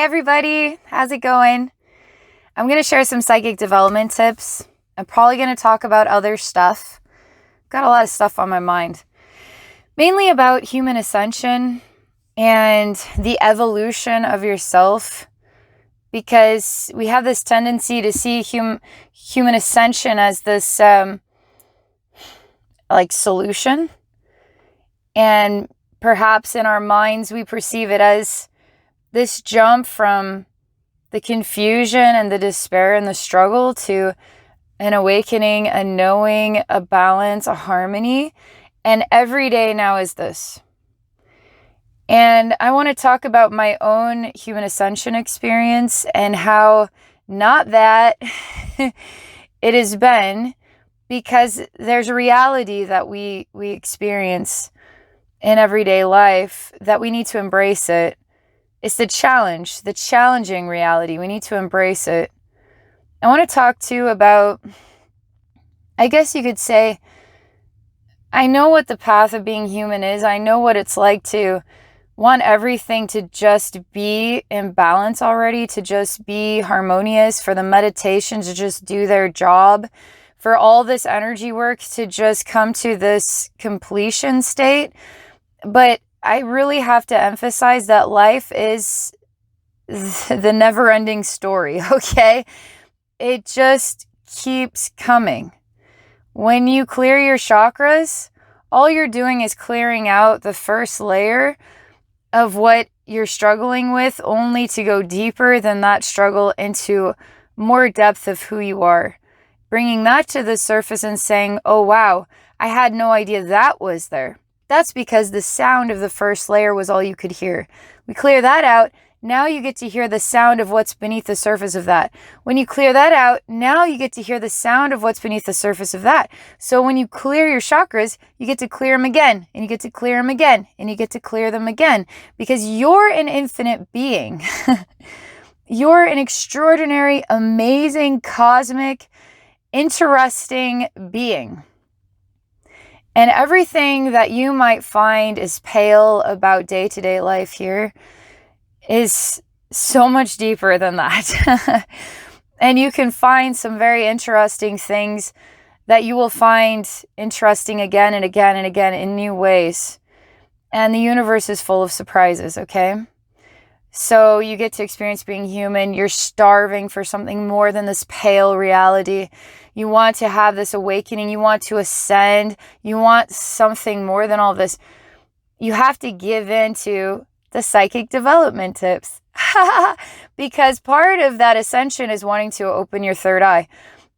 everybody, how's it going? I'm going to share some psychic development tips. I'm probably going to talk about other stuff. Got a lot of stuff on my mind. Mainly about human ascension and the evolution of yourself, because we have this tendency to see human ascension as this solution, and perhaps in our minds we perceive it as this jump from the confusion and the despair and the struggle to an awakening, a knowing, a balance, a harmony. And every day now is this. And I want to talk about my own human ascension experience and how not that it has been, because there's a reality that we experience in everyday life that we need to embrace it. It's the challenging reality. We need to embrace it. I want to talk to you about, I guess you could say, I know what the path of being human is. I know what it's like to want everything to just be in balance already, to just be harmonious, for the meditation to just do their job, for all this energy work to just come to this completion state. But I really have to emphasize that life is the never-ending story, okay? It just keeps coming. When you clear your chakras, all you're doing is clearing out the first layer of what you're struggling with, only to go deeper than that struggle into more depth of who you are. Bringing that to the surface and saying, oh wow, I had no idea that was there. That's because the sound of the first layer was all you could hear. We clear that out. Now you get to hear the sound of what's beneath the surface of that. When you clear that out, now you get to hear the sound of what's beneath the surface of that. So when you clear your chakras, you get to clear them again, and you get to clear them again, and you get to clear them again, because you're an infinite being. You're an extraordinary, amazing, cosmic, interesting being. And everything that you might find is pale about day-to-day life here is so much deeper than that. And you can find some very interesting things that you will find interesting again and again and again in new ways. And the universe is full of surprises, okay? So you get to experience being human. You're starving for something more than this pale reality. You want to have this awakening. You want to ascend. You want something more than all this. You have to give in to the psychic development tips. Because part of that ascension is wanting to open your third eye.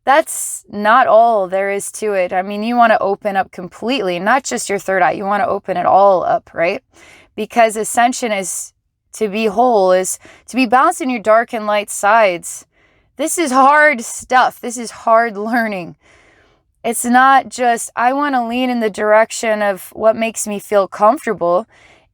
That's not all there is to it. I mean, you want to open up completely, not just your third eye. You want to open it all up, right? Because ascension is to be whole, is to be balanced in your dark and light sides. This is hard stuff. This is hard learning. It's not just, I want to lean in the direction of what makes me feel comfortable.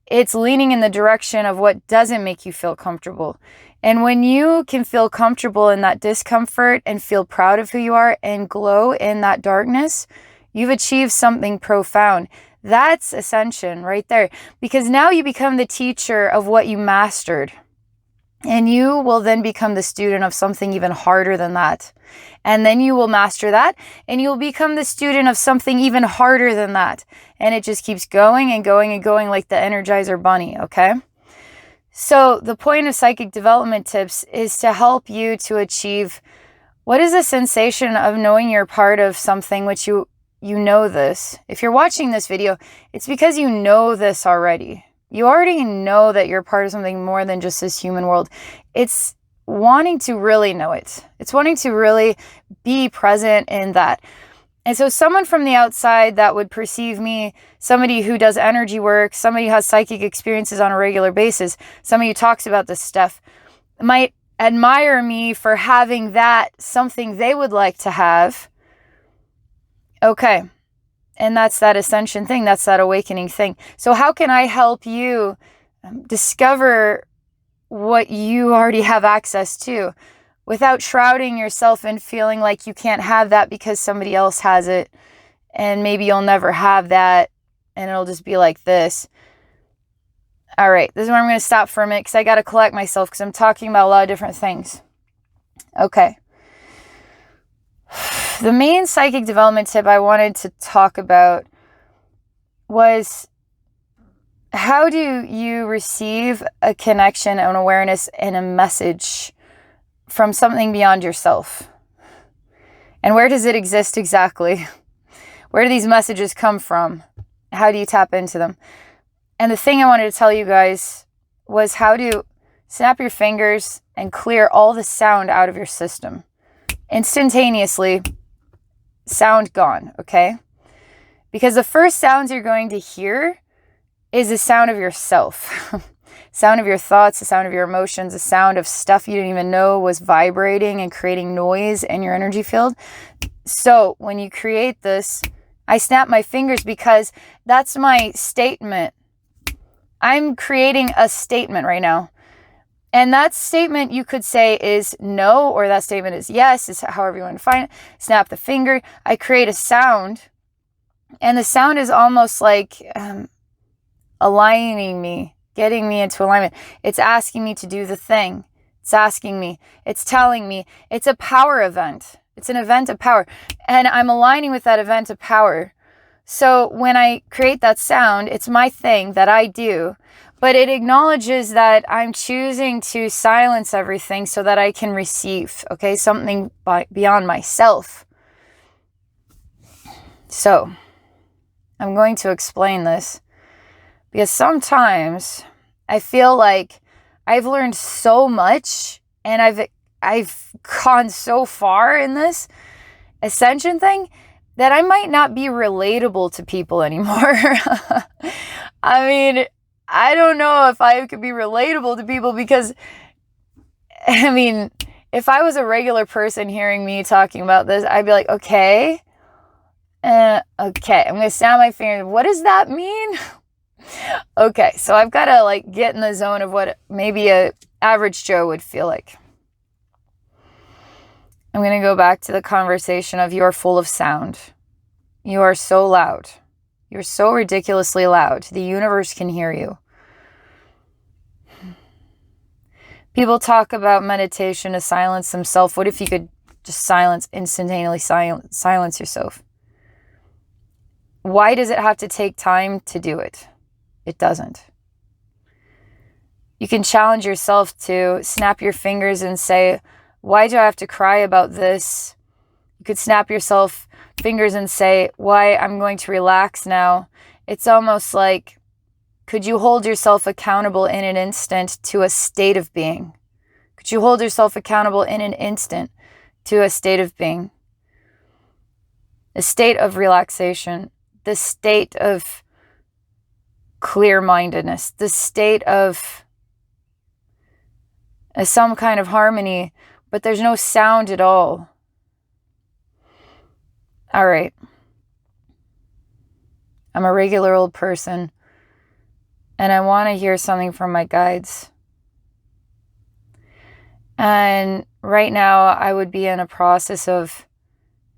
It's leaning in the direction of what doesn't make you feel comfortable. And when you can feel comfortable in that discomfort and feel proud of who you are and glow in that darkness, you've achieved something profound. That's ascension right there. Because now you become the teacher of what you mastered. And you will then become the student of something even harder than that. And then you will master that, and you'll become the student of something even harder than that. And it just keeps going and going and going like the Energizer Bunny, okay? So the point of psychic development tips is to help you to achieve what is the sensation of knowing you're part of something, which you know this. If you're watching this video, it's because you know this already. You already know that you're part of something more than just this human world. It's wanting to really know it. It's wanting to really be present in that. And so someone from the outside that would perceive me, somebody who does energy work, somebody who has psychic experiences on a regular basis, somebody who talks about this stuff, might admire me for having that, something they would like to have. Okay. And that's that ascension thing. That's that awakening thing. So how can I help you discover what you already have access to without shrouding yourself in feeling like you can't have that because somebody else has it, and maybe you'll never have that and it'll just be like this? All right, this is where I'm going to stop for a minute because I got to collect myself because I'm talking about a lot of different things. Okay. The main psychic development tip I wanted to talk about was, how do you receive a connection, an awareness, and a message from something beyond yourself? And where does it exist exactly? Where do these messages come from? How do you tap into them? And the thing I wanted to tell you guys was how to snap your fingers and clear all the sound out of your system. Instantaneously, sound gone, okay? Because the first sounds you're going to hear is the sound of yourself. Sound of your thoughts, the sound of your emotions, the sound of stuff you didn't even know was vibrating and creating noise in your energy field. So when you create this, I snap my fingers because that's my statement. I'm creating a statement right now. And that statement you could say is no, or that statement is yes, is however you want to find it. Snap the finger. I create a sound. And the sound is almost like aligning me, getting me into alignment. It's asking me to do the thing. It's asking me. It's telling me. It's a power event. It's an event of power. And I'm aligning with that event of power. So when I create that sound, it's my thing that I do. But it acknowledges that I'm choosing to silence everything so that I can receive, okay, something beyond myself. So I'm going to explain this because sometimes I feel like I've learned so much and I've gone so far in this ascension thing that I might not be relatable to people anymore. I mean, I don't know if I could be relatable to people because, I mean, if I was a regular person hearing me talking about this, I'd be like, okay, I'm going to snap my fingers. What does that mean? Okay, so I've got to like get in the zone of what maybe a average Joe would feel like. I'm going to go back to the conversation of you're full of sound. You are so loud. You're so ridiculously loud. The universe can hear you. People talk about meditation to silence themselves. What if you could just instantaneously silence yourself? Why does it have to take time to do it? It doesn't. You can challenge yourself to snap your fingers and say, why do I have to cry about this? You could snap yourself fingers and say, why I'm going to relax now. It's almost like, could you hold yourself accountable in an instant to a state of being? Could you hold yourself accountable in an instant to a state of being? A state of relaxation, the state of clear-mindedness, the state of some kind of harmony, but there's no sound at all. All right. I'm a regular old person, and I want to hear something from my guides. And right now, I would be in a process of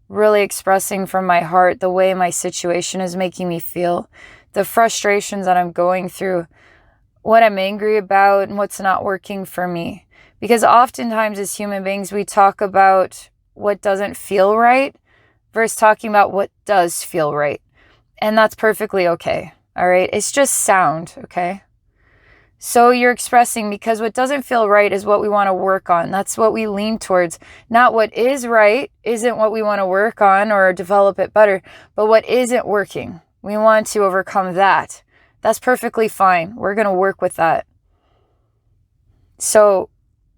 really expressing from my heart the way my situation is making me feel, the frustrations that I'm going through, what I'm angry about, and what's not working for me. Because oftentimes as human beings, we talk about what doesn't feel right versus talking about what does feel right. And that's perfectly okay. All right. It's just sound. Okay. So you're expressing because what doesn't feel right is what we want to work on. That's what we lean towards. Not what is right isn't what we want to work on or develop it better, but what isn't working. We want to overcome that. That's perfectly fine. We're going to work with that. So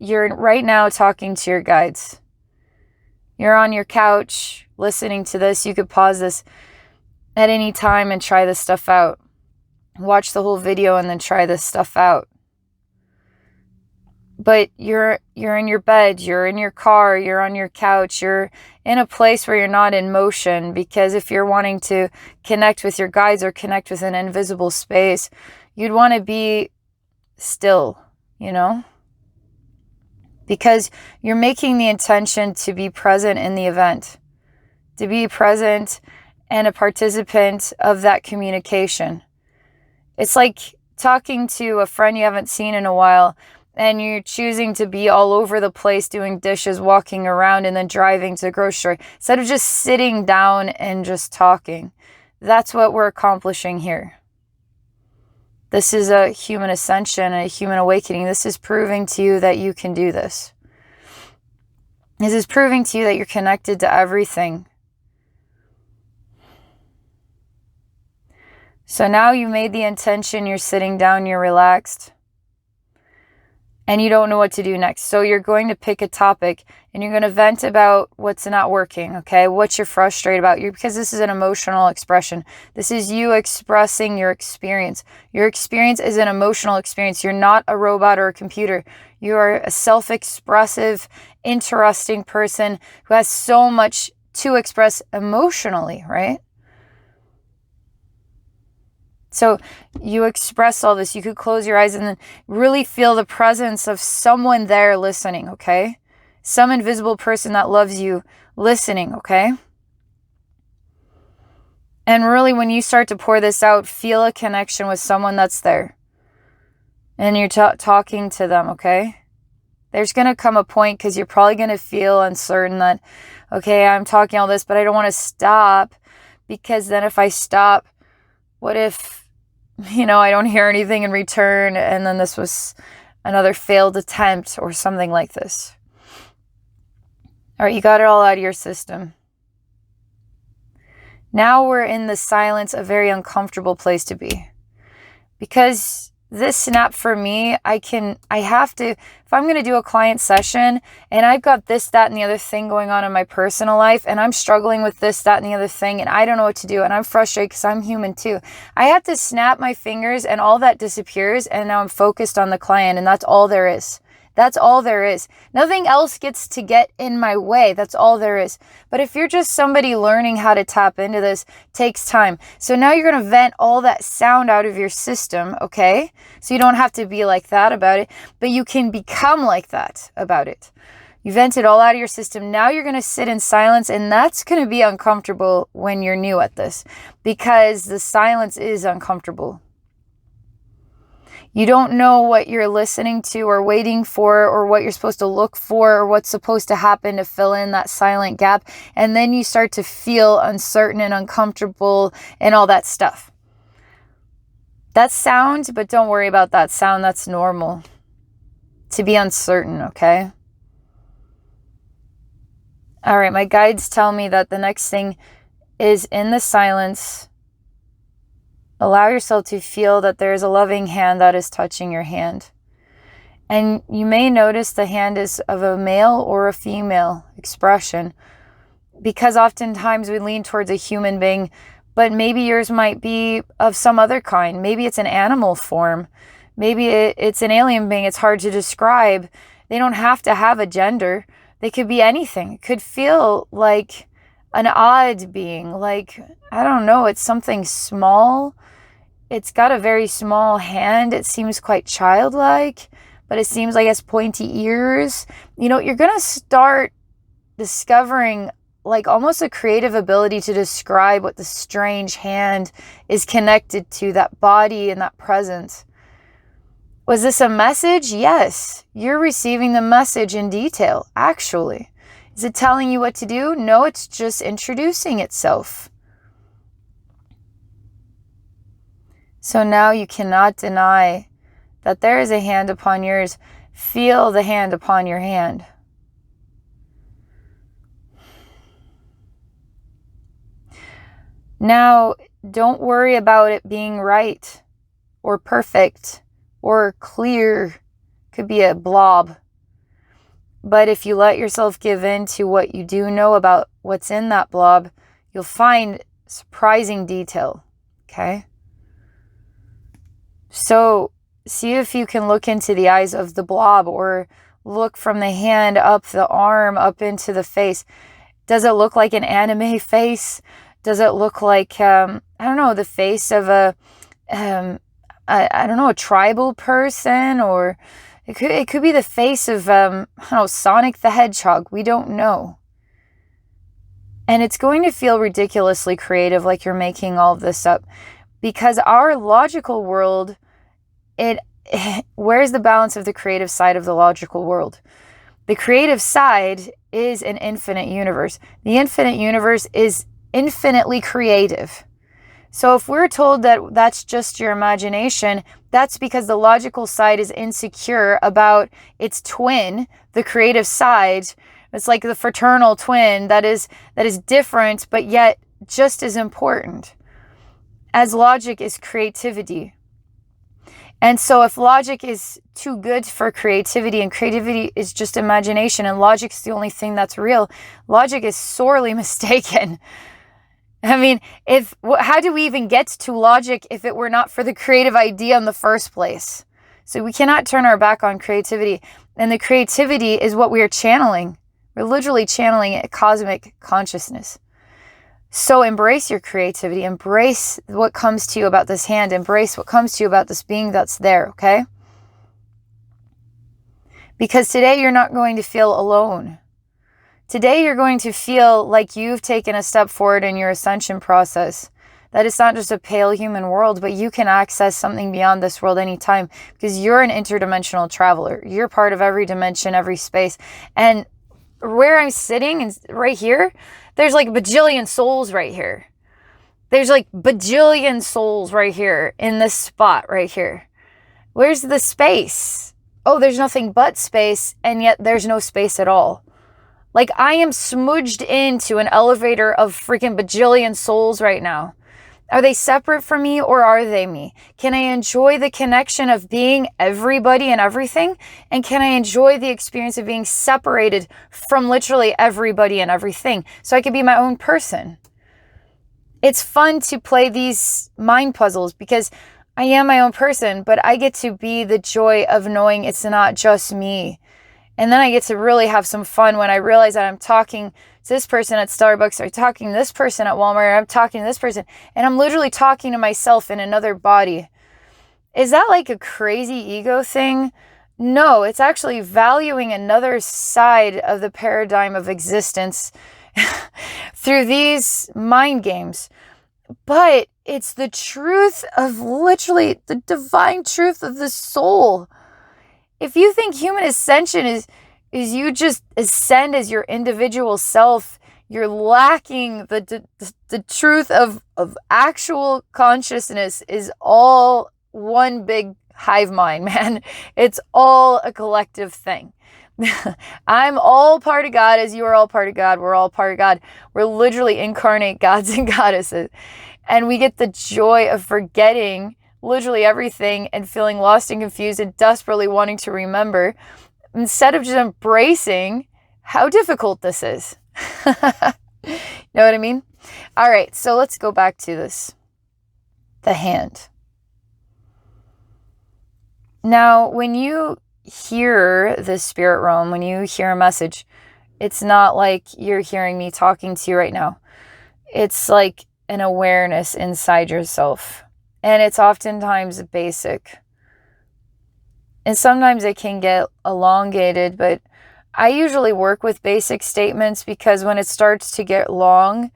you're right now talking to your guides. You're on your couch listening to this. You could pause this at any time and try this stuff out. Watch the whole video and then try this stuff out. But you're in your bed, you're in your car, you're on your couch, you're in a place where you're not in motion, because if you're wanting to connect with your guides or connect with an invisible space, you'd want to be still, you know? Because you're making the intention to be present in the event, to be present and a participant of that communication. It's like talking to a friend you haven't seen in a while, and you're choosing to be all over the place doing dishes, walking around, and then driving to the grocery store, instead of just sitting down and just talking. That's what we're accomplishing here. This is a human ascension, a human awakening. This is proving to you that you can do this. This is proving to you that you're connected to everything. So now you made the intention, you're sitting down, you're relaxed, and you don't know what to do next. So you're going to pick a topic and you're going to vent about what's not working, okay? What you're frustrated about. Because this is an emotional expression. This is you expressing your experience. Your experience is an emotional experience. You're not a robot or a computer. You are a self-expressive, interesting person who has so much to express emotionally, right? So you express all this. You could close your eyes and then really feel the presence of someone there listening, okay? Some invisible person that loves you listening, okay? And really, when you start to pour this out, feel a connection with someone that's there. And you're talking to them, okay? There's going to come a point, because you're probably going to feel uncertain that, okay, I'm talking all this, but I don't want to stop, because then if I stop, what if, I don't hear anything in return, and then this was another failed attempt or something like this. All right, you got it all out of your system. Now we're in the silence, a very uncomfortable place to be. Because this snap for me, I have to, if I'm going to do a client session and I've got this, that, and the other thing going on in my personal life, and I'm struggling with this, that, and the other thing, and I don't know what to do, and I'm frustrated because I'm human too. I have to snap my fingers and all that disappears, and now I'm focused on the client, and that's all there is. That's all there is. Nothing else gets to get in my way. That's all there is. But if you're just somebody learning how to tap into this, it takes time. So now you're going to vent all that sound out of your system, okay? So you don't have to be like that about it, but you can become like that about it. You vent it all out of your system. Now you're going to sit in silence, and that's going to be uncomfortable when you're new at this, because the silence is uncomfortable. You don't know what you're listening to or waiting for, or what you're supposed to look for, or what's supposed to happen to fill in that silent gap. And then you start to feel uncertain and uncomfortable and all that stuff. That's sound, but don't worry about that sound. That's normal to be uncertain, okay? All right, my guides tell me that the next thing is, in the silence, allow yourself to feel that there is a loving hand that is touching your hand. And you may notice the hand is of a male or a female expression, because oftentimes we lean towards a human being, but maybe yours might be of some other kind. Maybe it's an animal form. Maybe it's an alien being. It's hard to describe. They don't have to have a gender. They could be anything. It could feel like an odd being, like, I don't know, it's something small. It's got a very small hand. It seems quite childlike, but it seems like it has pointy ears. You're going to start discovering like almost a creative ability to describe what the strange hand is connected to, that body and that presence. Was this a message? Yes. You're receiving the message in detail, actually. Is it telling you what to do? No, it's just introducing itself. So now you cannot deny that there is a hand upon yours. Feel the hand upon your hand. Now, don't worry about it being right or perfect or clear. Could be a blob. But if you let yourself give in to what you do know about what's in that blob, you'll find surprising detail, okay? So see if you can look into the eyes of the blob, or look from the hand up the arm, up into the face. Does it look like an anime face? Does it look like, the face of a tribal person? Or it could be the face of, Sonic the Hedgehog. We don't know. And it's going to feel ridiculously creative, like you're making all of this up. Because our logical world where's the balance of the creative side of the logical world? The creative side is an infinite universe. The infinite universe is infinitely creative. So if we're told that that's just your imagination, that's because the logical side is insecure about its twin, the creative side. It's like the fraternal twin that is different, but yet just as important as logic is creativity. And so if logic is too good for creativity and creativity is just imagination and logic is the only thing that's real, logic is sorely mistaken. I mean, how do we even get to logic if it were not for the creative idea in the first place? So we cannot turn our back on creativity. And the creativity is what we are channeling. We're literally channeling a cosmic consciousness. So embrace your creativity. Embrace what comes to you about this hand. Embrace what comes to you about this being that's there, okay? Because today you're not going to feel alone. Today you're going to feel like you've taken a step forward in your ascension process. That it's not just a pale human world, but you can access something beyond this world anytime because you're an interdimensional traveler. You're part of every dimension, every space. And where I'm sitting and right here, there's like bajillion souls right here. There's like bajillion souls right here in this spot right here. Where's the space? Oh, there's nothing but space, and yet there's no space at all. Like I am smudged into an elevator of freaking bajillion souls right now. Are they separate from me or are they me? Can I enjoy the connection of being everybody and everything? And can I enjoy the experience of being separated from literally everybody and everything so I can be my own person? It's fun to play these mind puzzles because I am my own person, but I get to be the joy of knowing it's not just me. And then I get to really have some fun when I realize that I'm talking to this person at Starbucks, or talking to this person at Walmart, or I'm talking to this person, and I'm literally talking to myself in another body. Is that like a crazy ego thing? No, it's actually valuing another side of the paradigm of existence through these mind games. But it's the truth of literally the divine truth of the soul. If you think human ascension is you just ascend as your individual self, you're lacking the truth of actual consciousness is all one big hive mind, man. It's all a collective thing. I'm all part of God as you are all part of God. We're all part of God. We're literally incarnate gods and goddesses. And we get the joy of forgetting literally everything and feeling lost and confused and desperately wanting to remember instead of just embracing how difficult this is. Know what I mean? All right, so let's go back to this. The hand. Now, when you hear the spirit realm, when you hear a message, it's not like you're hearing me talking to you right now. It's like an awareness inside yourself. And it's oftentimes basic. And sometimes it can get elongated, but I usually work with basic statements because when it starts to get long,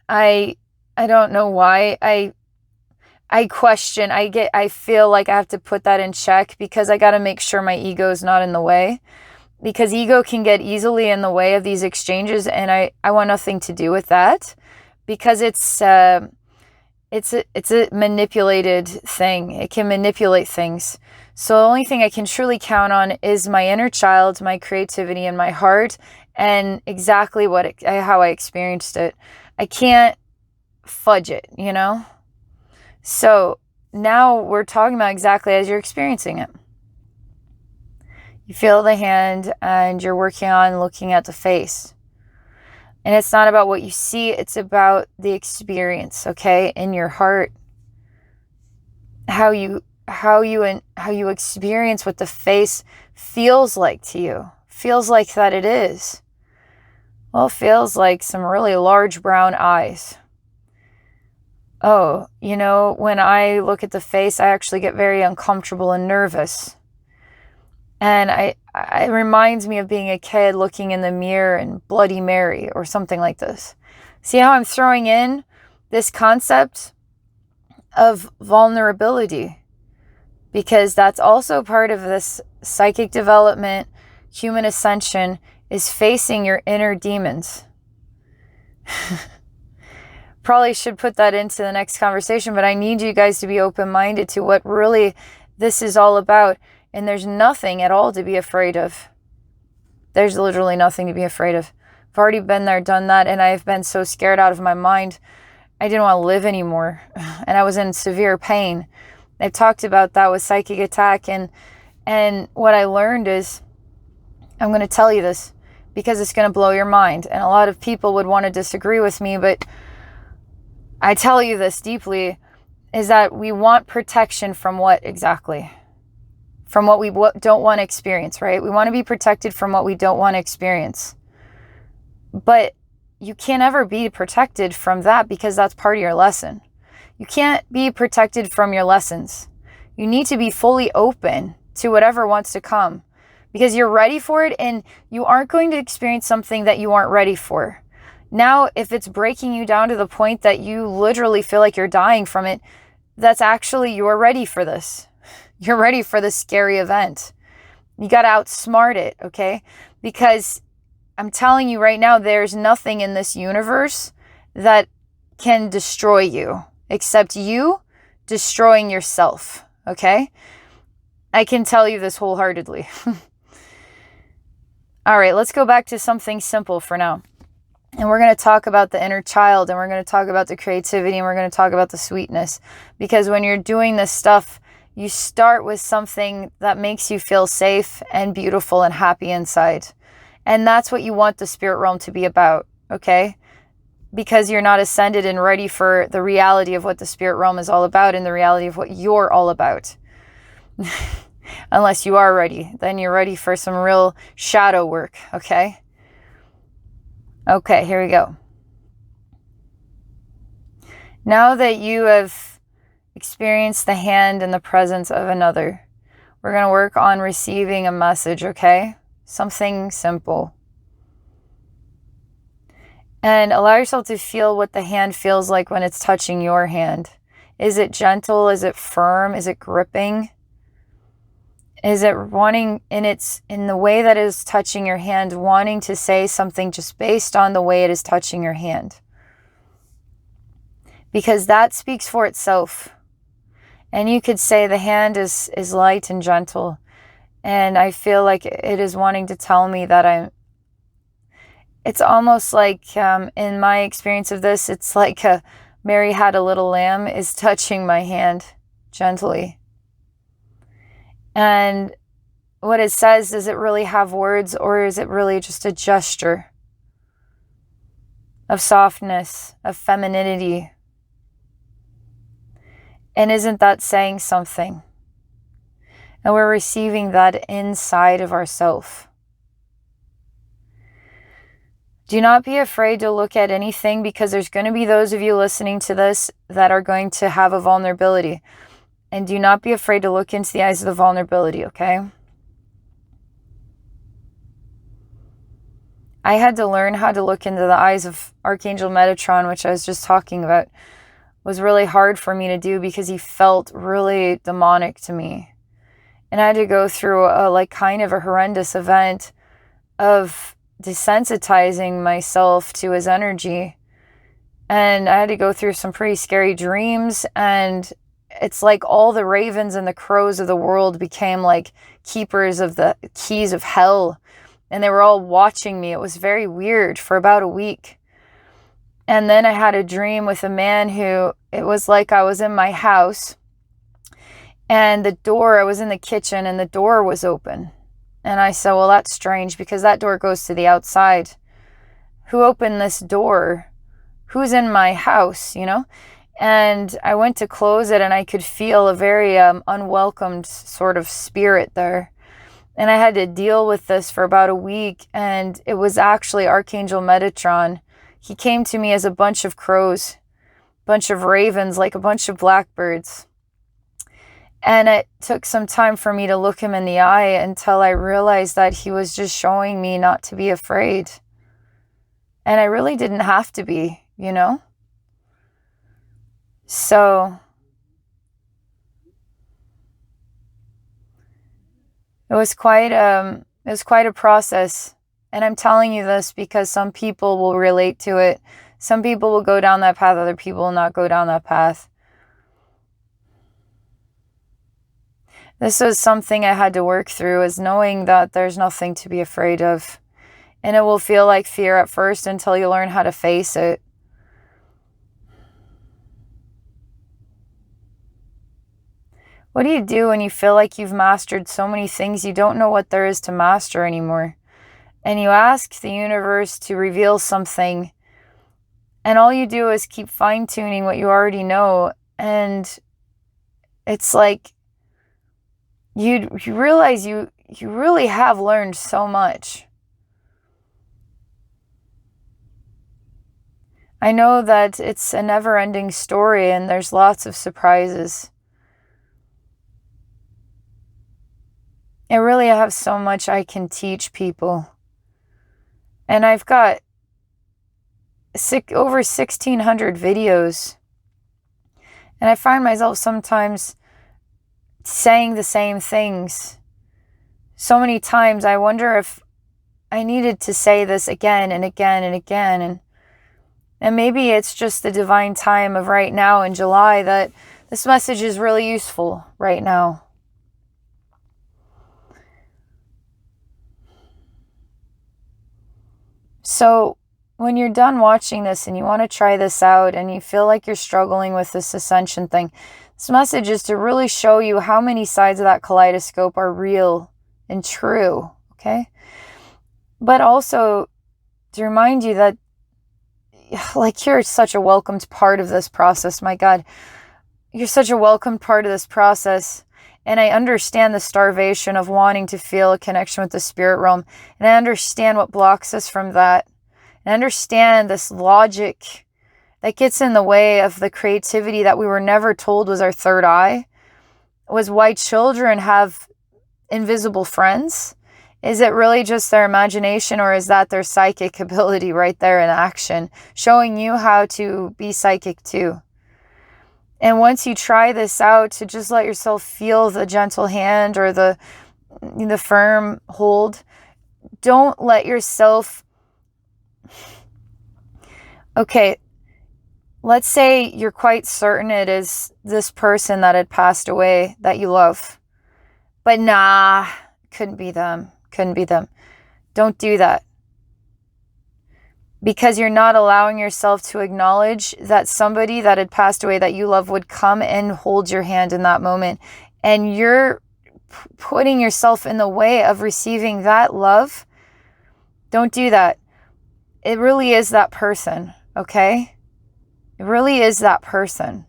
I don't know why. I question, I feel like I have to put that in check because I got to make sure my ego is not in the way. Because ego can get easily in the way of these exchanges, and I want nothing to do with that because it's a manipulated thing. It can manipulate things. So the only thing I can truly count on is my inner child, my creativity, and my heart, and exactly how I experienced it. I can't fudge it, you know? So now we're talking about exactly as you're experiencing it. You feel the hand and you're working on looking at the face. And it's not about what you see, it's about the experience, okay? In your heart. How you experience what the face feels like to you. Feels like that it is. Well, it feels like some really large brown eyes. Oh, you know, when I look at the face, I actually get very uncomfortable and nervous. And it reminds me of being a kid looking in the mirror and Bloody Mary or something like this. See how I'm throwing in this concept of vulnerability? because that's also part of this psychic development, human ascension, is facing your inner demons. Probably should put that into the next conversation, but I need you guys to be open-minded to what really this is all about. And there's nothing at all to be afraid of. There's literally nothing to be afraid of. I've already been there, done that, and I've been so scared out of my mind. I didn't want to live anymore, and I was in severe pain. I've talked about that with psychic attack, and what I learned is, I'm going to tell you this because it's going to blow your mind, and a lot of people would want to disagree with me, but I tell you this deeply, is that we want protection from what exactly? From what we don't want to experience, right? We want to be protected from what we don't want to experience. But you can't ever be protected from that because that's part of your lesson. You can't be protected from your lessons. You need to be fully open to whatever wants to come because you're ready for it, and you aren't going to experience something that you aren't ready for. Now, if it's breaking you down to the point that you literally feel like you're dying from it, that's actually, you're ready for this. You're ready for this scary event. You got to outsmart it, okay? Because I'm telling you right now, there's nothing in this universe that can destroy you except you destroying yourself, okay? I can tell you this wholeheartedly. All right, let's go back to something simple for now. And we're going to talk about the inner child, and we're going to talk about the creativity, and we're going to talk about the sweetness. Because when you're doing this stuff, you start with something that makes you feel safe and beautiful and happy inside. And that's what you want the spirit realm to be about, okay? Because you're not ascended and ready for the reality of what the spirit realm is all about and the reality of what you're all about. Unless you are ready, then you're ready for some real shadow work, okay? Okay, here we go. Now that you have experienced the hand and the presence of another, we're going to work on receiving a message, okay? Something simple. And allow yourself to feel what the hand feels like when it's touching your hand. Is it gentle? Is it firm? Is it gripping? Is it wanting, in the way that it is touching your hand, wanting to say something just based on the way it is touching your hand? Because that speaks for itself. And you could say the hand is light and gentle. And I feel like it is wanting to tell me that it's almost like, in my experience of this, it's like Mary had a little lamb is touching my hand gently. And what it says, does it really have words, or is it really just a gesture of softness, of femininity? And isn't that saying something? And we're receiving that inside of ourselves. Do not be afraid to look at anything, because there's going to be those of you listening to this that are going to have a vulnerability. And do not be afraid to look into the eyes of the vulnerability, okay? I had to learn how to look into the eyes of Archangel Metatron, which I was just talking about. It was really hard for me to do because he felt really demonic to me. And I had to go through a kind of a horrendous event of desensitizing myself to his energy. And I had to go through some pretty scary dreams, and it's like all the ravens and the crows of the world became like keepers of the keys of hell, and they were all watching me. It was very weird for about a week. And then I had a dream with a man who, it was like I was in my house, and I was in the kitchen, and the door was open. And I said, well, that's strange, because that door goes to the outside. Who opened this door? Who's in my house, you know? And I went to close it, and I could feel a very unwelcomed sort of spirit there. And I had to deal with this for about a week, and it was actually Archangel Metatron. He came to me as a bunch of crows, bunch of ravens, like a bunch of blackbirds. And it took some time for me to look him in the eye until I realized that he was just showing me not to be afraid. And I really didn't have to be, you know? So It was quite a process. And I'm telling you this because some people will relate to it. Some people will go down that path, other people will not go down that path. This was something I had to work through, is knowing that there's nothing to be afraid of. And it will feel like fear at first until you learn how to face it. What do you do when you feel like you've mastered so many things you don't know what there is to master anymore? And you ask the universe to reveal something, and all you do is keep fine-tuning what you already know, and it's like you realize you really have learned so much. I know that it's a never-ending story and there's lots of surprises. I really have so much I can teach people. And I've got over 1,600 videos. And I find myself sometimes saying the same things. So many times I wonder if I needed to say this again and again and again. And maybe it's just the divine time of right now in July that this message is really useful right now. So when you're done watching this and you want to try this out and you feel like you're struggling with this ascension thing, this message is to really show you how many sides of that kaleidoscope are real and true, okay? But also to remind you that, like, you're such a welcomed part of this process, my God. You're such a welcomed part of this process. And I understand the starvation of wanting to feel a connection with the spirit realm. And I understand what blocks us from that. And I understand this logic that gets in the way of the creativity that we were never told was our third eye. Was why children have invisible friends. Is it really just their imagination, or is that their psychic ability right there in action, showing you how to be psychic too? And once you try this out, to just let yourself feel the gentle hand or the firm hold. Don't let yourself... Okay, let's say you're quite certain it is this person that had passed away that you love. But nah, couldn't be them. Couldn't be them. Don't do that. Because you're not allowing yourself to acknowledge that somebody that had passed away that you love would come and hold your hand in that moment. And you're putting yourself in the way of receiving that love. Don't do that. It really is that person, okay? It really is that person.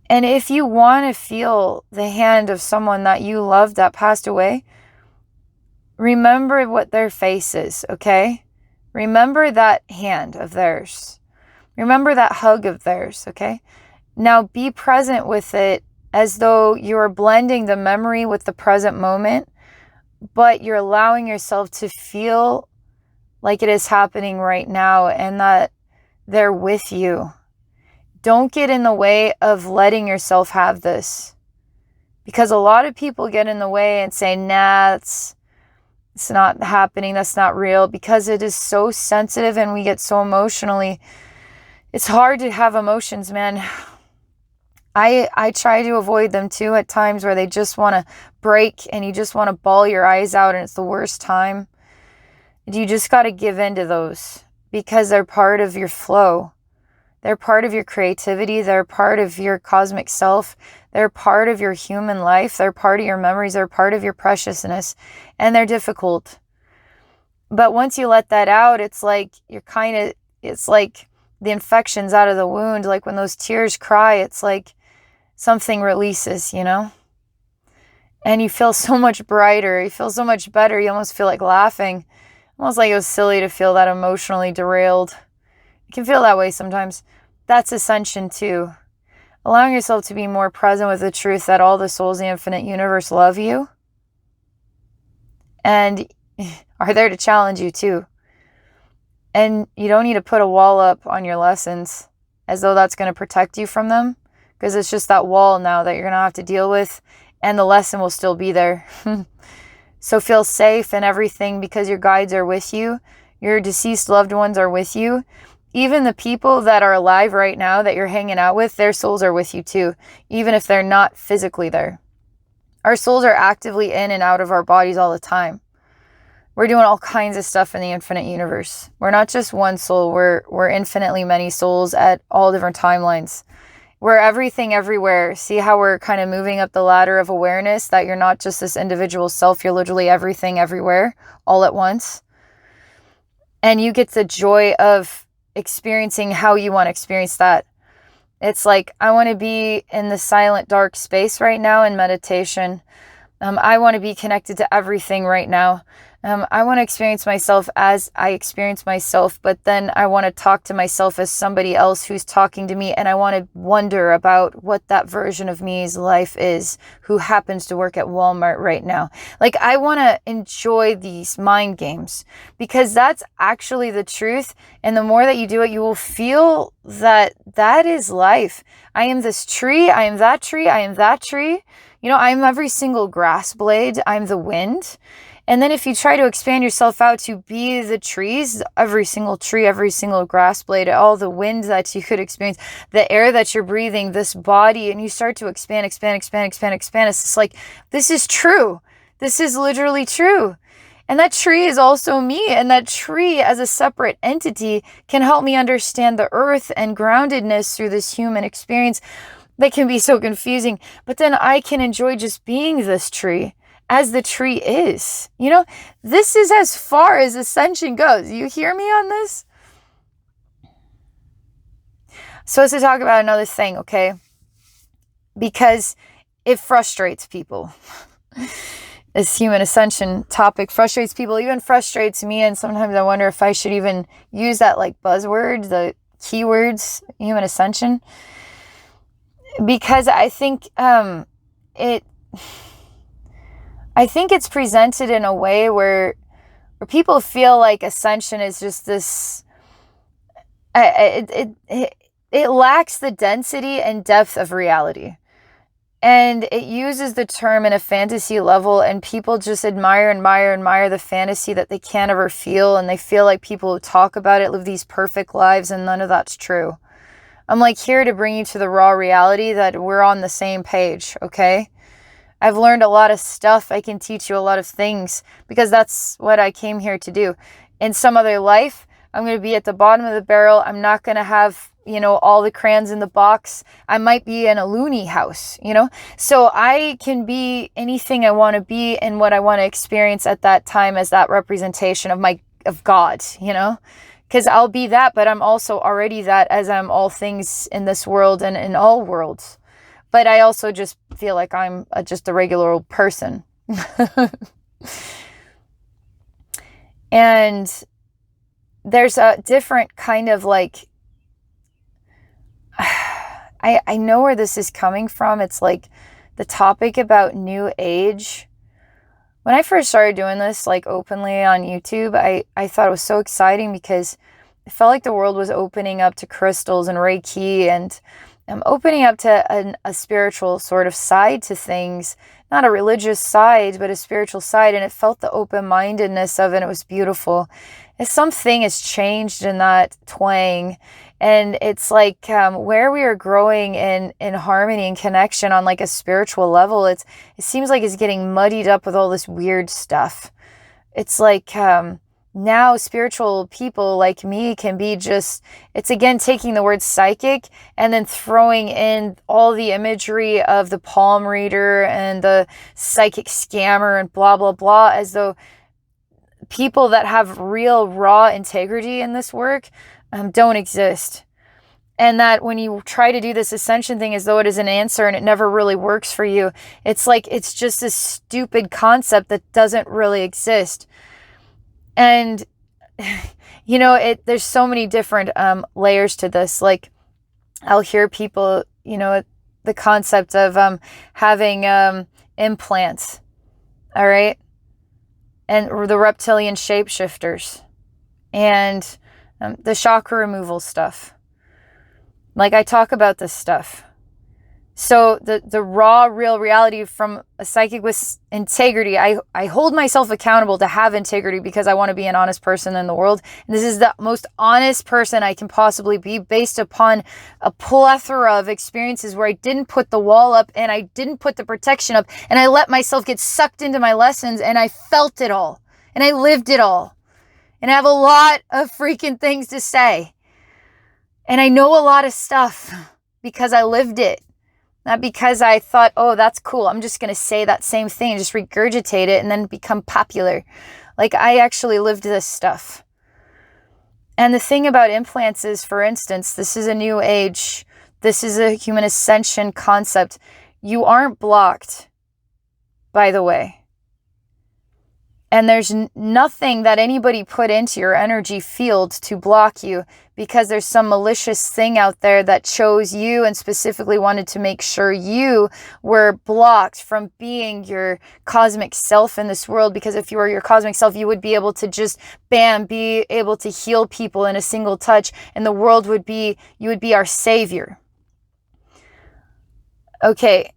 And if you want to feel the hand of someone that you loved that passed away, remember what their face is, okay? Remember that hand of theirs. Remember that hug of theirs, okay? Now be present with it as though you're blending the memory with the present moment, but you're allowing yourself to feel like it is happening right now and that they're with you. Don't get in the way of letting yourself have this. Because a lot of people get in the way and say, nah, it's not happening, that's not real, because it is so sensitive and we get so emotionally. It's hard to have emotions, man. I try to avoid them too at times where they just want to break and you just want to bawl your eyes out and it's the worst time. You just got to give in to those because they're part of your flow. They're part of your creativity. They're part of your cosmic self. They're part of your human life. They're part of your memories. They're part of your preciousness. And they're difficult. But once you let that out, it's like it's like the infection's out of the wound. Like when those tears cry, it's like something releases, you know? And you feel so much brighter. You feel so much better. You almost feel like laughing. Almost like it was silly to feel that emotionally derailed. You can feel that way sometimes. That's ascension too. Allowing yourself to be more present with the truth that all the souls in the infinite universe love you and are there to challenge you too. And you don't need to put a wall up on your lessons as though that's going to protect you from them, because it's just that wall now that you're going to have to deal with. and the lesson will still be there. So feel safe and everything, because your guides are with you. Your deceased loved ones are with you. Even the people that are alive right now that you're hanging out with, their souls are with you too, even if they're not physically there. Our souls are actively in and out of our bodies all the time. We're doing all kinds of stuff in the infinite universe. We're not just one soul. We're infinitely many souls at all different timelines. We're everything everywhere. See how we're kind of moving up the ladder of awareness, that you're not just this individual self. You're literally everything everywhere all at once. And you get the joy of experiencing how you want to experience that. It's like, I want to be in the silent, dark space right now in meditation. I want to be connected to everything right now. I want to experience myself as I experience myself, but then I want to talk to myself as somebody else who's talking to me, and I want to wonder about what that version of me's life is, who happens to work at Walmart right now. Like, I want to enjoy these mind games, because that's actually the truth, and the more that you do it, you will feel that that is life. I am this tree, I am that tree, I am that tree. You know, I'm every single grass blade, I'm the wind. And then if you try to expand yourself out to be the trees, every single tree, every single grass blade, all the wind that you could experience, the air that you're breathing, this body, and you start to expand. It's just like, this is true. This is literally true. And that tree is also me. And that tree as a separate entity can help me understand the earth and groundedness through this human experience that can be so confusing. But then I can enjoy just being this tree as the tree is. You know, this is as far as ascension goes. You hear me on this? So let's talk about another thing, okay? Because it frustrates people. This human ascension topic frustrates people, even frustrates me, and sometimes I wonder if I should even use that like buzzword, the keywords, human ascension. Because I think it's presented in a way where people feel like ascension is just this, it lacks the density and depth of reality. And it uses the term in a fantasy level, and people just admire the fantasy that they can't ever feel, and they feel like people who talk about it live these perfect lives, and none of that's true. I'm like here to bring you to the raw reality that we're on the same page, okay? I've learned a lot of stuff. I can teach you a lot of things because that's what I came here to do. In some other life, I'm going to be at the bottom of the barrel. I'm not going to have, you know, all the crayons in the box. I might be in a loony house, you know? So I can be anything I want to be and what I want to experience at that time as that representation of God, you know? Because I'll be that, but I'm also already that, as I'm all things in this world and in all worlds. But I also just feel like I'm just a regular old person. And there's a different kind of like, I know where this is coming from. It's like the topic about New Age. When I first started doing this, like openly on YouTube, I thought it was so exciting because it felt like the world was opening up to crystals and Reiki, and I'm opening up to a spiritual sort of side to things, not a religious side, but a spiritual side. And it felt the open-mindedness of it. And it was beautiful. And something has changed in that twang. And it's like where we are growing in harmony and connection on like a spiritual level, it seems like it's getting muddied up with all this weird stuff. It's like now spiritual people like me can be just, it's again taking the word psychic and then throwing in all the imagery of the palm reader and the psychic scammer and blah, blah, blah, as though people that have real raw integrity in this work don't exist. And that when you try to do this ascension thing as though it is an answer and it never really works for you, it's like it's just this stupid concept that doesn't really exist. And, you know, there's so many different layers to this. Like, I'll hear people, you know, the concept of having implants, all right? And the reptilian shapeshifters and the chakra removal stuff. Like, I talk about this stuff. So the raw, real reality from a psychic with integrity, I hold myself accountable to have integrity because I want to be an honest person in the world. And this is the most honest person I can possibly be based upon a plethora of experiences where I didn't put the wall up and I didn't put the protection up and I let myself get sucked into my lessons and I felt it all and I lived it all. And I have a lot of freaking things to say. And I know a lot of stuff because I lived it. Not because I thought, oh, that's cool, I'm just going to say that same thing, just regurgitate it and then become popular. Like, I actually lived this stuff. And the thing about implants is, for instance, this is a new age. This is a human ascension concept. You aren't blocked, by the way. And there's nothing that anybody put into your energy field to block you because there's some malicious thing out there that chose you and specifically wanted to make sure you were blocked from being your cosmic self in this world. Because if you were your cosmic self, you would be able to just, bam, be able to heal people in a single touch. And the world would be, you would be our savior. Okay.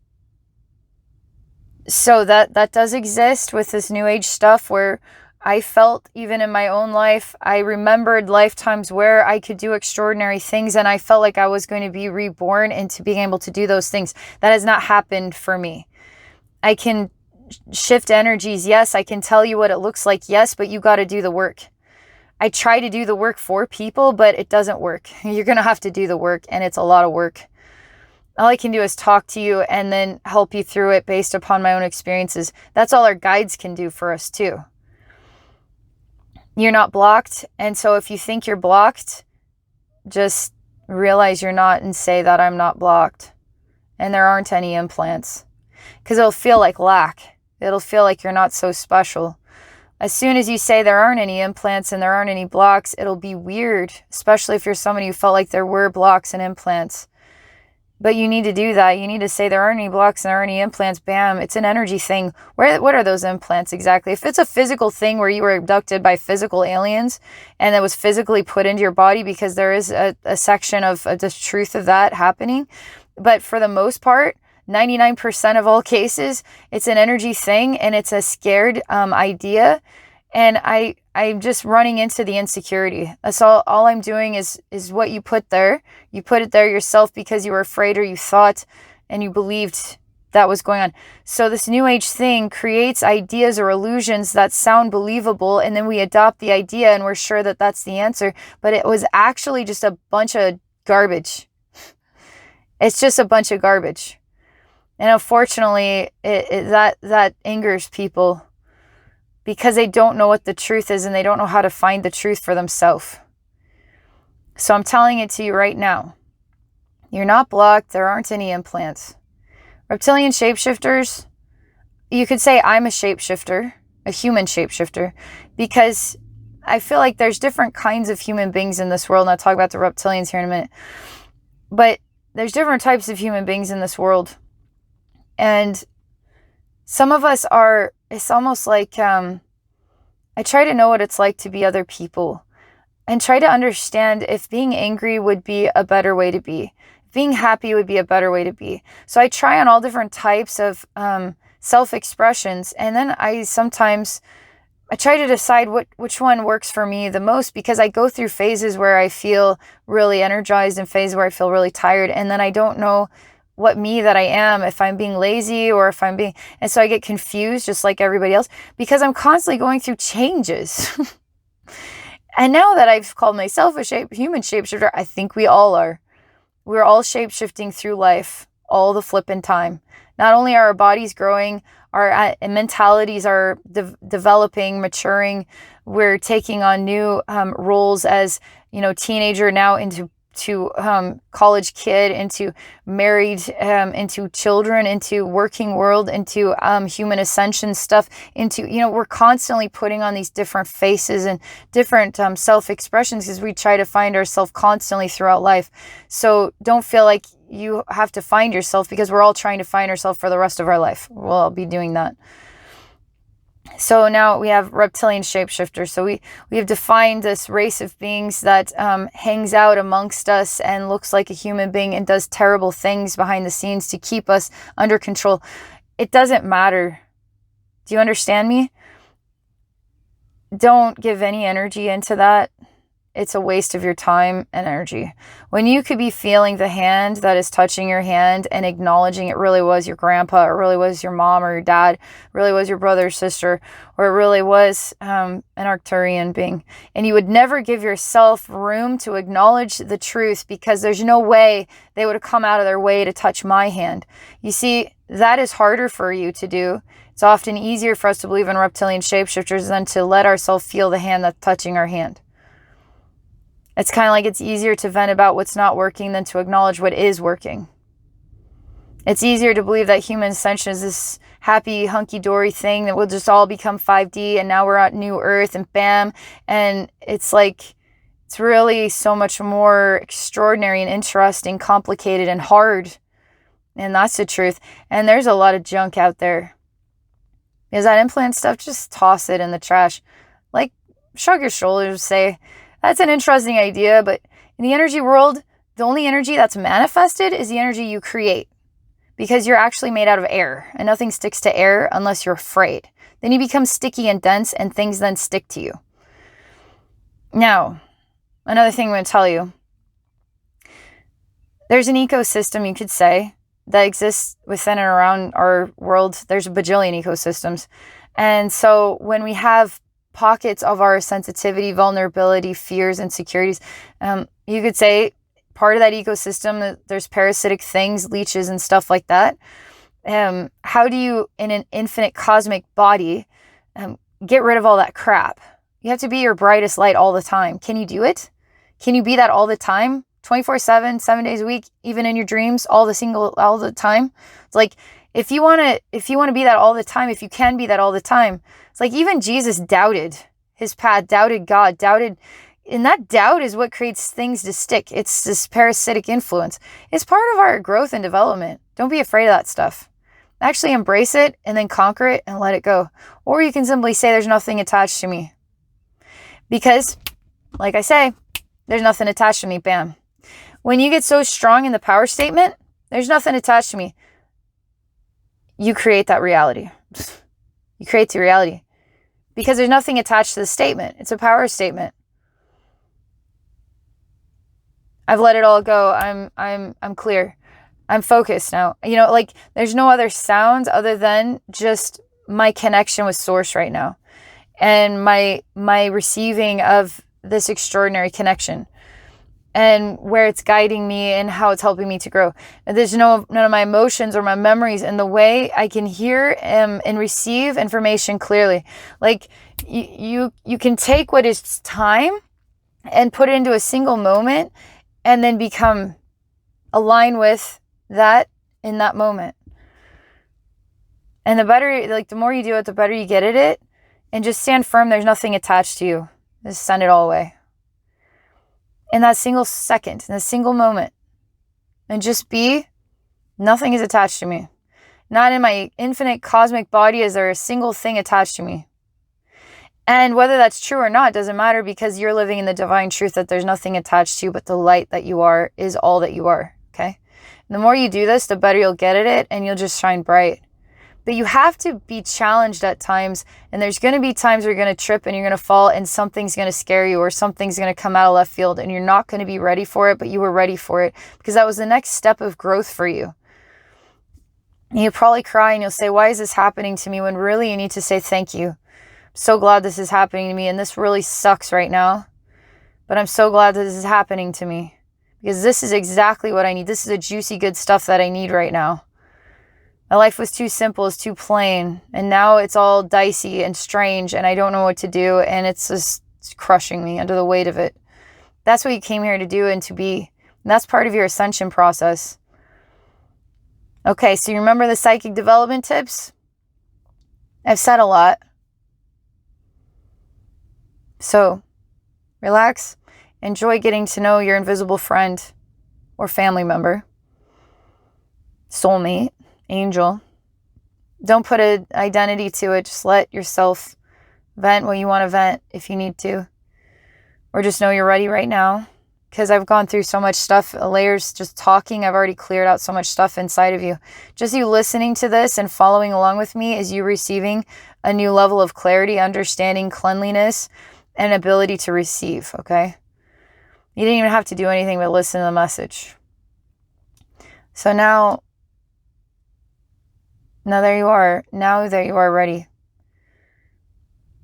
So that does exist with this new age stuff where I felt, even in my own life, I remembered lifetimes where I could do extraordinary things and I felt like I was going to be reborn into being able to do those things. That has not happened for me. I can shift energies, yes. I can tell you what it looks like, yes, but you got to do the work. I try to do the work for people, but it doesn't work. You're going to have to do the work, and it's a lot of work. All I can do is talk to you and then help you through it based upon my own experiences. That's all our guides can do for us too. You're not blocked. And so if you think you're blocked, just realize you're not and say that I'm not blocked. And there aren't any implants. Because it'll feel like lack. It'll feel like you're not so special. As soon as you say there aren't any implants and there aren't any blocks, it'll be weird. Especially if you're somebody who felt like there were blocks and implants. But you need to do that. You need to say there aren't any blocks and there aren't any implants. Bam. It's an energy thing. What are those implants exactly? If it's a physical thing where you were abducted by physical aliens and it was physically put into your body, because there is a section of the truth of that happening. But for the most part, 99% of all cases, it's an energy thing and it's a scared idea. And I'm just running into the insecurity. That's all I'm doing is what you put there. You put it there yourself because you were afraid or you thought and you believed that was going on. So this new age thing creates ideas or illusions that sound believable, and then we adopt the idea and we're sure that that's the answer. But it was actually just a bunch of garbage. It's just a bunch of garbage. And unfortunately, that angers people. Because they don't know what the truth is and they don't know how to find the truth for themselves. So I'm telling it to you right now. You're not blocked. There aren't any implants. Reptilian shapeshifters, you could say I'm a shapeshifter, a human shapeshifter, because I feel like there's different kinds of human beings in this world. And I'll talk about the reptilians here in a minute. But there's different types of human beings in this world. And some of us are, it's almost like, I try to know what it's like to be other people and try to understand if being angry would be a better way to be. Being happy would be a better way to be. So I try on all different types of self-expressions. And then I try to decide which one works for me the most, because I go through phases where I feel really energized and phases where I feel really tired. And then I don't know what me that I am, if I'm being lazy or if I'm being, and so I get confused just like everybody else because I'm constantly going through changes. And now that I've called myself a human shapeshifter, I think we all are. We're all shapeshifting through life all the flippin' time. Not only are our bodies growing, our mentalities are developing, maturing. We're taking on new roles as, teenager now into college kid, into married, into children, into working world, into human ascension stuff, into, we're constantly putting on these different faces and different self-expressions because we try to find ourselves constantly throughout life. So don't feel like you have to find yourself, because we're all trying to find ourselves for the rest of our life. We'll all be doing that. So now we have reptilian shapeshifters. So we have defined this race of beings that hangs out amongst us and looks like a human being and does terrible things behind the scenes to keep us under control. It doesn't matter. Do you understand me? Don't give any energy into that. It's a waste of your time and energy. When you could be feeling the hand that is touching your hand and acknowledging it really was your grandpa, or really was your mom or your dad, really was your brother or sister, or it really was an Arcturian being. And you would never give yourself room to acknowledge the truth, because there's no way they would have come out of their way to touch my hand. You see, that is harder for you to do. It's often easier for us to believe in reptilian shapeshifters than to let ourselves feel the hand that's touching our hand. It's kind of like it's easier to vent about what's not working than to acknowledge what is working. It's easier to believe that human ascension is this happy, hunky-dory thing that will just all become 5D and now we're at New Earth and bam. And it's like, it's really so much more extraordinary and interesting, complicated and hard. And that's the truth. And there's a lot of junk out there. Is that implant stuff? Just toss it in the trash. Like, shrug your shoulders, say, that's an interesting idea, but in the energy world, the only energy that's manifested is the energy you create, because you're actually made out of air, and nothing sticks to air unless you're afraid. Then you become sticky and dense, and things then stick to you. Now, another thing I'm going to tell you. There's an ecosystem, you could say, that exists within and around our world. There's a bajillion ecosystems. And so when we have pockets of our sensitivity, vulnerability, fears, insecurities, you could say part of that ecosystem, there's parasitic things, leeches and stuff like that. How do you, in an infinite cosmic body, get rid of all that crap? You have to be your brightest light all the time. Can you do it? Can you be that all the time? 24/7, 7 days a week, even in your dreams, all the time? It's like, if you want to be that all the time, if you can be that all the time, it's like even Jesus doubted his path, doubted God, and that doubt is what creates things to stick. It's this parasitic influence. It's part of our growth and development. Don't be afraid of that stuff. Actually embrace it and then conquer it and let it go. Or you can simply say there's nothing attached to me. Because, like I say, there's nothing attached to me, bam. When you get so strong in the power statement, there's nothing attached to me, you create that reality. You create the reality. Because there's nothing attached to the statement. It's a power statement. I've let it all go. I'm clear. I'm focused now. You know, like there's no other sound other than just my connection with source right now. And my receiving of this extraordinary connection. And where it's guiding me and how it's helping me to grow. There's none of my emotions or my memories in the way I can hear and receive information clearly. Like you can take what is time and put it into a single moment and then become aligned with that in that moment. And the better, like the more you do it, the better you get at it. And just stand firm. There's nothing attached to you. Just send it all away. In that single second, in a single moment. And just be, nothing is attached to me. Not in my infinite cosmic body is there a single thing attached to me. And whether that's true or not doesn't matter, because you're living in the divine truth that there's nothing attached to you, but the light that you are is all that you are, okay? And the more you do this, the better you'll get at it and you'll just shine bright. But you have to be challenged at times, and there's going to be times where you're going to trip and you're going to fall and something's going to scare you or something's going to come out of left field and you're not going to be ready for it, but you were ready for it because that was the next step of growth for you. And you'll probably cry and you'll say, why is this happening to me? When really you need to say, thank you. I'm so glad this is happening to me, and this really sucks right now, but I'm so glad that this is happening to me because this is exactly what I need. This is the juicy good stuff that I need right now. My life was too simple, it's too plain, and now it's all dicey and strange, and I don't know what to do, and it's just crushing me under the weight of it. That's what you came here to do and to be. And that's part of your ascension process. Okay, so you remember the psychic development tips? I've said a lot. So, relax. Enjoy getting to know your invisible friend or family member, soulmate, angel, Don't put an identity to it. Just let yourself vent what you want to vent if you need to. Or just know you're ready right now. Because I've gone through so much stuff, layers, just talking. I've already cleared out so much stuff inside of you. Just you listening to this and following along with me is you receiving a new level of clarity, understanding, cleanliness, and ability to receive, okay? You didn't even have to do anything but listen to the message. So now there you are. Now that you are ready.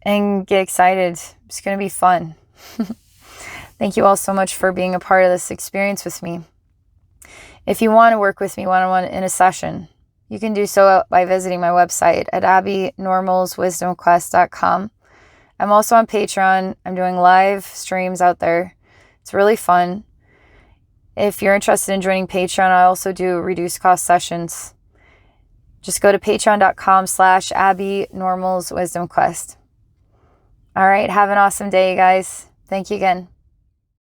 And get excited. It's going to be fun. Thank you all so much for being a part of this experience with me. If you want to work with me one-on-one in a session, you can do so by visiting my website at abbeynormalswisdomquest.com. I'm also on Patreon. I'm doing live streams out there. It's really fun. If you're interested in joining Patreon, I also do reduced cost sessions. Just go to patreon.com/abbeynormalswisdomquest. All right. Have an awesome day, you guys. Thank you again.